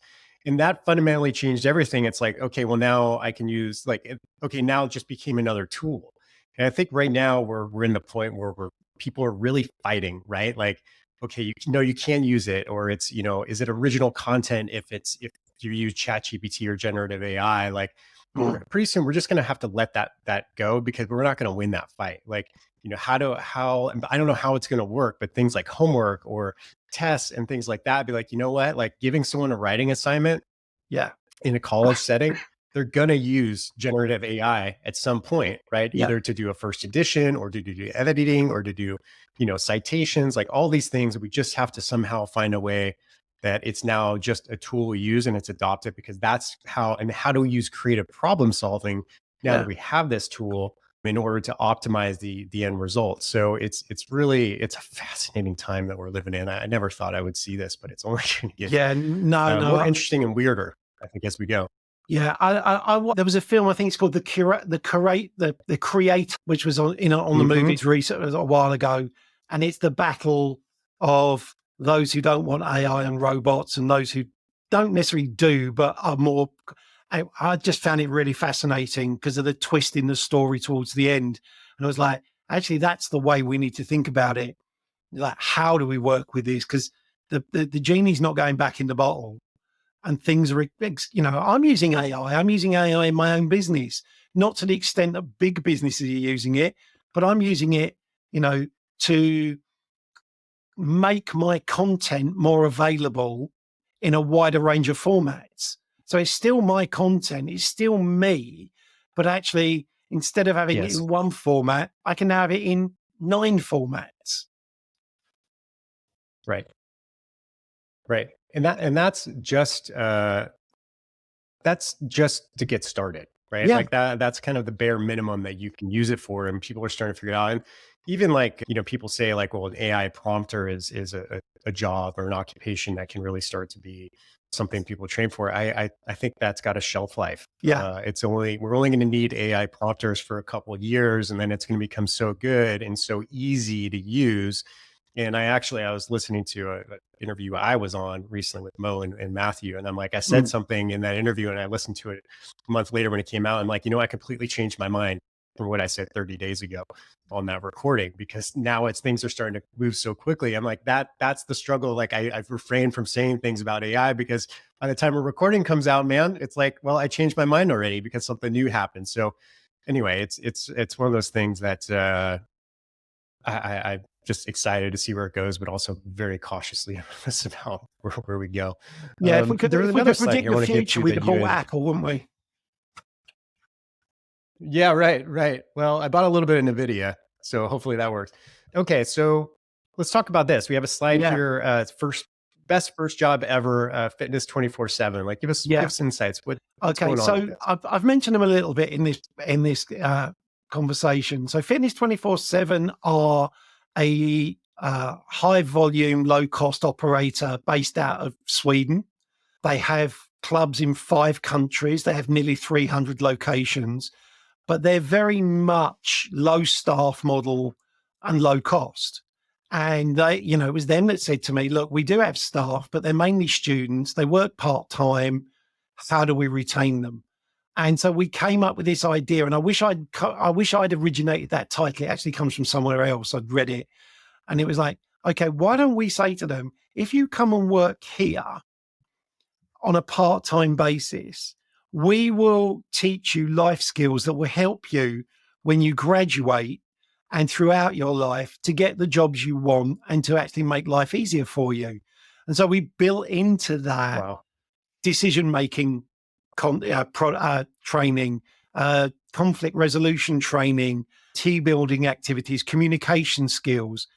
And that fundamentally changed everything. It's like, okay, well, now I can use now it just became another tool. And I think right now we're in the point where people are really fighting, right? Like, okay, you can't use it, or it's, is it original content if you use ChatGPT or generative AI? Like, pretty soon we're just going to have to let that go because we're not going to win that fight. Like, how I don't know how it's going to work, but things like homework or tests and things like that, be like, you know what, like giving someone a writing assignment in a college setting, they're going to use generative AI at some point, right? Either to do a first edition or to do editing or to do, citations, like all these things. We just have to somehow find a way that it's now just a tool we use and it's adopted, because that's how do we use creative problem solving now that we have this tool in order to optimize the end result. So it's a fascinating time that we're living in. I never thought I would see this, but it's only going to get more interesting and weirder, I think, as we go. Yeah, there was a film, I think it's called The Create, which was on the movies recently a while ago, and it's the battle of those who don't want AI and robots and those who don't necessarily do, but are more. I just found it really fascinating because of the twist in the story towards the end, and I was like, actually, that's the way we need to think about it. Like, how do we work with this? Because the genie's not going back in the bottle. And things are, I'm using AI. I'm using AI in my own business, not to the extent that big businesses are using it, but I'm using it, to make my content more available in a wider range of formats. So it's still my content, it's still me, but actually, instead of having it Yes. in one format, I can have it in 9 formats. Right. Right. That's just to get started, right? Yeah, Like that's kind of the bare minimum that you can use it for, and people are starting to figure it out. And even like, people say like, well, an AI prompter is a job or an occupation that can really start to be something people train for. I think that's got a shelf life. yeah, We're only going to need AI prompters for a couple of years, and then it's going to become so good and so easy to use. And I was listening to a interview I was on recently with Mo and Matthew. And I'm like, I said mm, something in that interview and I listened to it a month later when it came out. I'm like, I completely changed my mind from what I said 30 days ago on that recording, because now things are starting to move so quickly. I'm like, that's the struggle. Like I've refrained from saying things about AI because by the time a recording comes out, man, it's like, well, I changed my mind already because something new happened. So anyway, it's one of those things that, I'm just excited to see where it goes, but also very cautiously nervous about where we go. yeah. There was If we another could slide predict here I the want to get future, to we'd that have you bought had. Apple, wouldn't we? Yeah, right, right. Well, I bought a little bit of NVIDIA, so hopefully that works. Okay, so let's talk about this. We have a slide Yeah, here. First job ever, fitness 24/7. Like, give yeah. us insights. What's Okay, going on with so this? I've mentioned them a little bit in this conversation. So Fitness 24/7 are a high volume, low cost operator based out of Sweden. They have clubs in 5 countries. They have nearly 300 locations, but they're very much low staff model and low cost. And it was them that said to me, look, we do have staff, but they're mainly students. They work part time. How do we retain them? And so we came up with this idea, and I wish I'd originated that title. It actually comes from somewhere else. I'd read it, and it was like, okay, why don't we say to them, if you come and work here on a part time basis, we will teach you life skills that will help you when you graduate and throughout your life to get the jobs you want and to actually make life easier for you. And so we built into that Wow. decision making training, conflict resolution training, team building activities, communication skills.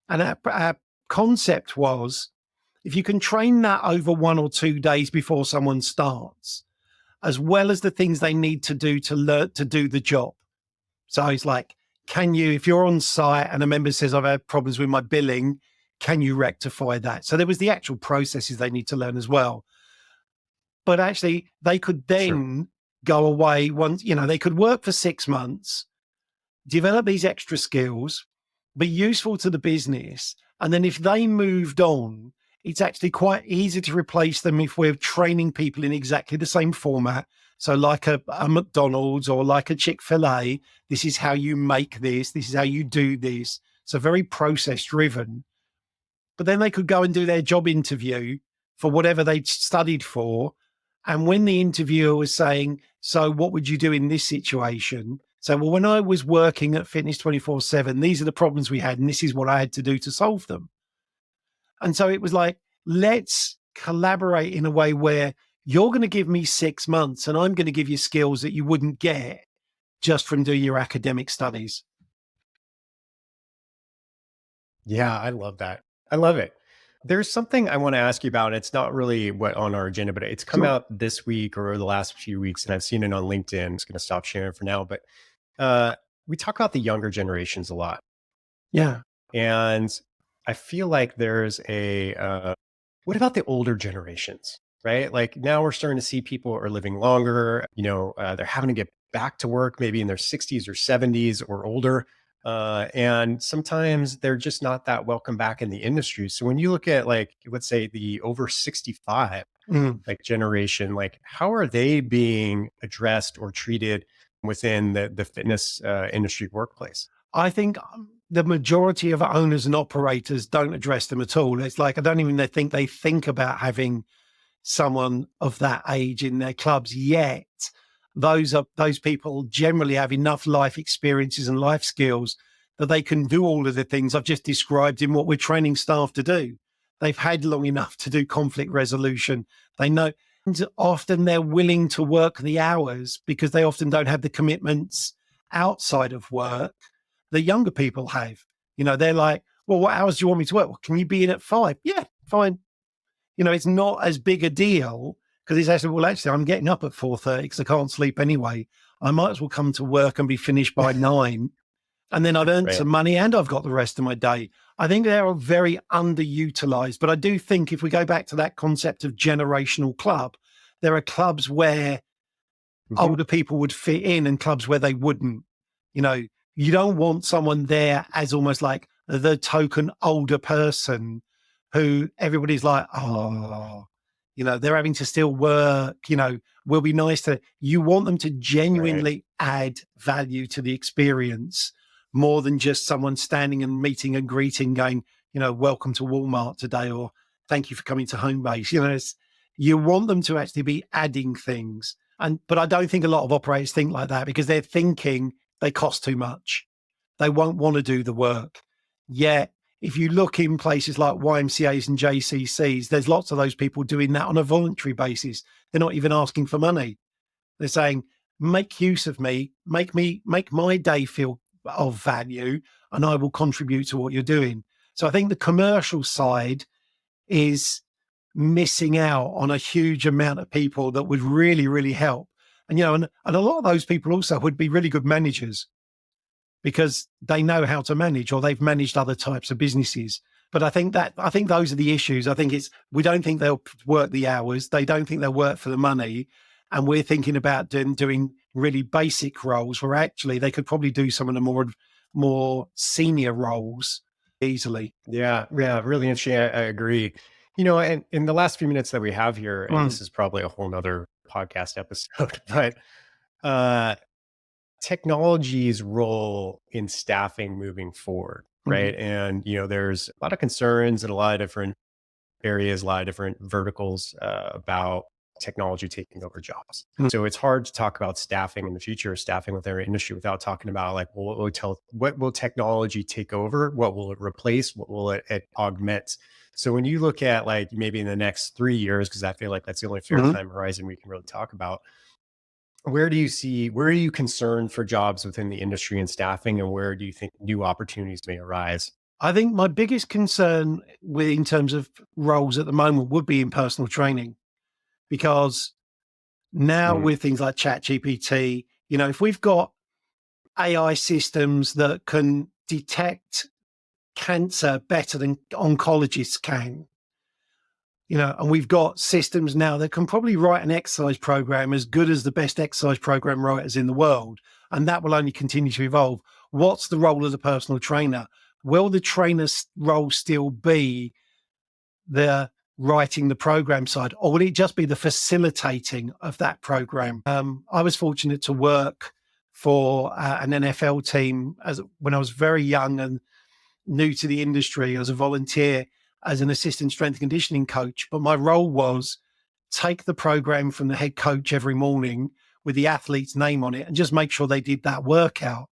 And our concept was, if you can train that over 1 or 2 days before someone starts, as well as the things they need to do to learn to do the job. So it's like, can you, if you're on site and a member says, I've had problems with my billing, can you rectify that? So there was the actual processes they need to learn as well. But actually, they could Sure. then go away once, they could work for 6 months, develop these extra skills, be useful to the business. And then if they moved on, it's actually quite easy to replace them if we're training people in exactly the same format. So, like a McDonald's or like a Chick-fil-A, this is how you make this is how you do this. So, very process driven. But then they could go and do their job interview for whatever they'd studied for. And when the interviewer was saying, so what would you do in this situation? So, well, when I was working at Fitness 24/7, these are the problems we had, and this is what I had to do to solve them. And so it was like, let's collaborate in a way where you're going to give me 6 months and I'm going to give you skills that you wouldn't get just from doing your academic studies. Yeah, I love that. I love it. There's something I want to ask you about. It's not really what on our agenda, but it's come Sure. out this week or the last few weeks, and I've seen it on LinkedIn. I'm just going to stop sharing for now. But we talk about the younger generations a lot, Yeah. and I feel like there's what about the older generations, right? Like now we're starting to see people are living longer. They're having to get back to work maybe in their 60s or 70s or older. And sometimes they're just not that welcome back in the industry. So when you look at like, let's say the over 65 Mm. like generation, like how are they being addressed or treated within the fitness industry workplace? I think the majority of owners and operators don't address them at all. It's like, I don't even think they think about having someone of that age in their clubs yet. Those people generally have enough life experiences and life skills that they can do all of the things I've just described in what we're training staff to do. They've had long enough to do conflict resolution. They know, and often they're willing to work the hours because they often don't have the commitments outside of work that younger people have. They're like, well, what hours do you want me to work? Well, can you be in at 5? Yeah, fine. It's not as big a deal because it's actually, well, actually, I'm getting up at 4:30 because I can't sleep anyway. I might as well come to work and be finished by 9. And then I've earned Right. some money and I've got the rest of my day. I think they are very underutilized. But I do think if we go back to that concept of generational club, there are clubs where Mhm. older people would fit in and clubs where they wouldn't. You know, you don't want someone there as almost like the token older person who everybody's like, oh, they're having to still work, will be nice to. You want them to Right. genuinely add value to the experience more than just someone standing and meeting and greeting, going, welcome to Walmart today, or thank you for coming to home base. You want them to actually be adding things. But I don't think a lot of operators think like that because they're thinking they cost too much. They won't want to do the work. Yet, if you look in places like YMCAs and JCCs, there's lots of those people doing that on a voluntary basis. They're not even asking for money. They're saying, make use of me, make my day feel of value, and I will contribute to what you're doing. So I think the commercial side is missing out on a huge amount of people that would really, really help. And a lot of those people also would be really good managers because they know how to manage or they've managed other types of businesses. But I think those are the issues. I think we don't think they'll work the hours. They don't think they'll work for the money. And we're thinking about doing really basic roles where actually they could probably do some of the more senior roles easily. Yeah, yeah, really interesting. I agree. And in the last few minutes that we have here, and Mm. this is probably a whole nother podcast episode, but uh technology's role in staffing moving forward, Mhm. right? And there's a lot of concerns in a lot of different areas, a lot of different verticals about technology taking over jobs. Mm. So it's hard to talk about staffing in the future, staffing with our industry without talking about like, well, what will technology take over? What will it replace? What will it augment? So when you look at like maybe in the next 3 years, because I feel like that's the only fair Mhm. time horizon we can really talk about, where are you concerned for jobs within the industry and staffing, and where do you think new opportunities may arise? I think my biggest concern in terms of roles at the moment would be in personal training because now Mhm. with things like ChatGPT, if we've got AI systems that can detect cancer better than oncologists can, and we've got systems now that can probably write an exercise program as good as the best exercise program writers in the world, and that will only continue to evolve. What's the role of the personal trainer? Will the trainer's role still be the writing the program side, or will it just be the facilitating of that program? I was fortunate to work for an NFL team when I was very young and new to the industry as a volunteer as an assistant strength and conditioning coach. But my role was take the program from the head coach every morning with the athlete's name on it and just make sure they did that workout.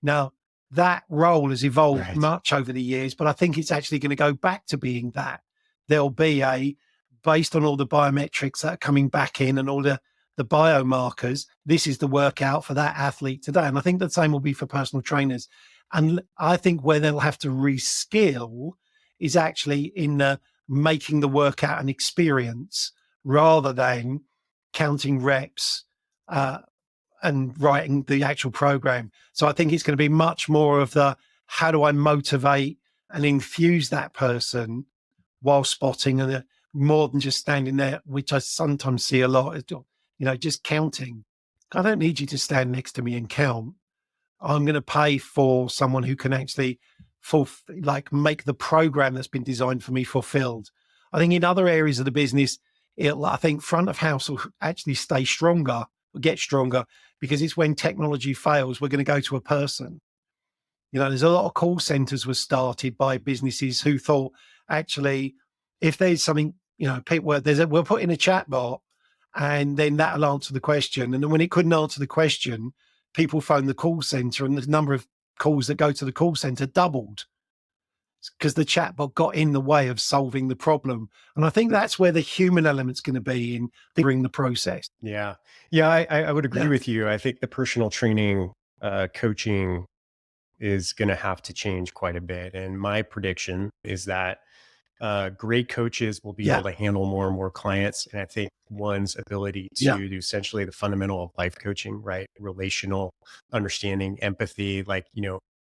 Now, that role has evolved Right. much over the years, but I think it's actually going to go back to being that. There'll be based on all the biometrics that are coming back in and all the biomarkers, this is the workout for that athlete today. And I think the same will be for personal trainers. And I think where they'll have to reskill is actually in making the workout an experience rather than counting reps, uh, and writing the actual program. So I think it's going to be much more of the how do I motivate and infuse that person while spotting and more than just standing there, which I sometimes see a lot, just counting. I don't need you to stand next to me and count. I'm going to pay for someone who can actually make the program that's been designed for me fulfilled. I think in other areas of the business, I think front of house will actually stay stronger, will get stronger because it's when technology fails, we're going to go to a person. There's a lot of call centers were started by businesses who thought actually, if there's something, people we'll put in a chat bot and then that'll answer the question. And then when it couldn't answer the question, people phoned the call center and the number of calls that go to the call center doubled because the chatbot got in the way of solving the problem. And I think that's where the human element's going to be in figuring the process. Yeah. Yeah, I would agree Yeah. with you. I think the personal training, coaching is gonna have to change quite a bit, and my prediction is that great coaches will be able Yeah. to handle more and more clients. And I think one's ability Yeah. to do essentially the fundamental of life coaching, right? Relational understanding, empathy, like,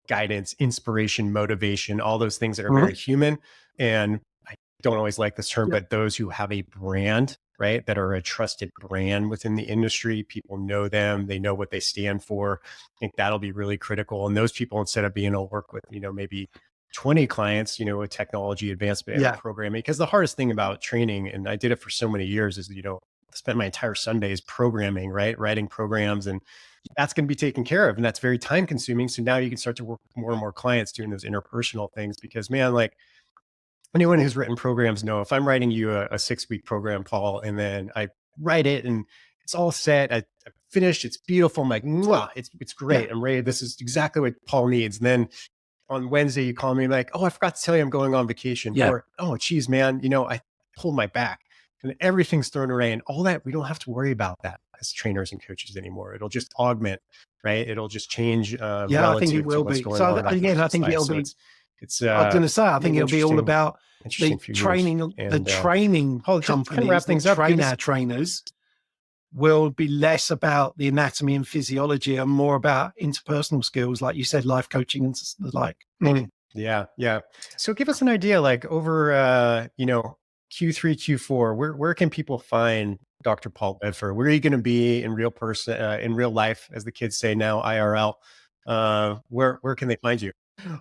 guidance, inspiration, motivation, all those things that are Mhm. very human. And I don't always like this term, Yeah. but those who have a brand, right? That are a trusted brand within the industry. People know them, they know what they stand for. I think that'll be really critical. And those people, instead of being able to work with, maybe 20 clients, with technology advancement or Yeah. programming. Because the hardest thing about training, and I did it for so many years, is, I spent my entire Sundays programming, right? Writing programs, and that's going to be taken care of. And that's very time consuming. So now you can start to work with more and more clients doing those interpersonal things because, man, like anyone who's written programs know if I'm writing you a 6 week program, Paul, and then I write it and it's all set, I finished, it's beautiful. I'm like, mwah, it's Yeah. great. I'm ready. This is exactly what Paul needs. And then on Wednesday, you call me like, "Oh, I forgot to tell you I'm going on vacation," Yeah. or, "Oh, geez, man, I pulled my back," and everything's thrown away. And all that, we don't have to worry about that as trainers and coaches anymore. It'll just augment, right? It'll just change Yeah. I think it relative to will what's be. going So on in again, I person's think life. it'll So be, it's I was going to say, I gonna be think an it'll be all about interesting few years. the And training Paul, just to kind of companies wrap that things up, give train us our trainers will be less about the anatomy and physiology and more about interpersonal skills, like you said, life coaching and the like. Mm. Yeah, yeah. So give us an idea, like over Q3, Q4, where can people find Dr. Paul Bedford? Where are you going to be in real person, in real life, as the kids say now, IRL? Where can they find you?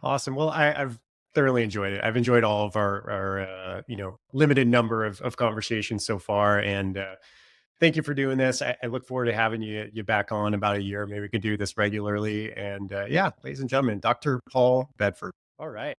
Awesome. Well, I've thoroughly enjoyed it. I've enjoyed all of our limited number of conversations so far, and thank you for doing this. I look forward to having you back on about a year. Maybe we can do this regularly. And yeah, ladies and gentlemen, Dr. Paul Bedford. All right.